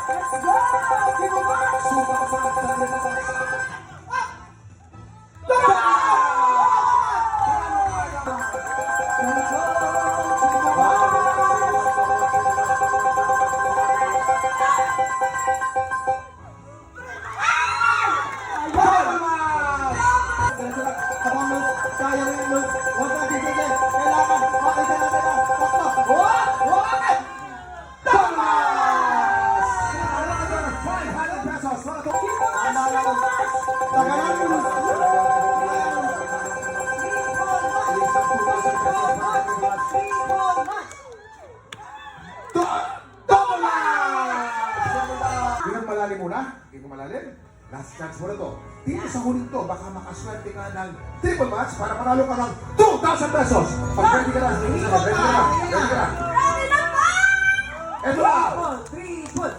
Let's go! Triple match! Sumasakit sa nila. Kaya rin yun. Huwag na bibigyan. Kailangan makita natin ang takto. What? Thomas! Sinalaga ng 500 pesos. Sinalaga ng tagalan mo. Tingnan malalim muna. Hindi ko malalim. Last chance mo na to. Dito sa huling to, baka makaswerte ka ng triple match para panalo ka ng 2,000 pesos. Pag ready ka na, ready ka na. Eto na! Triple!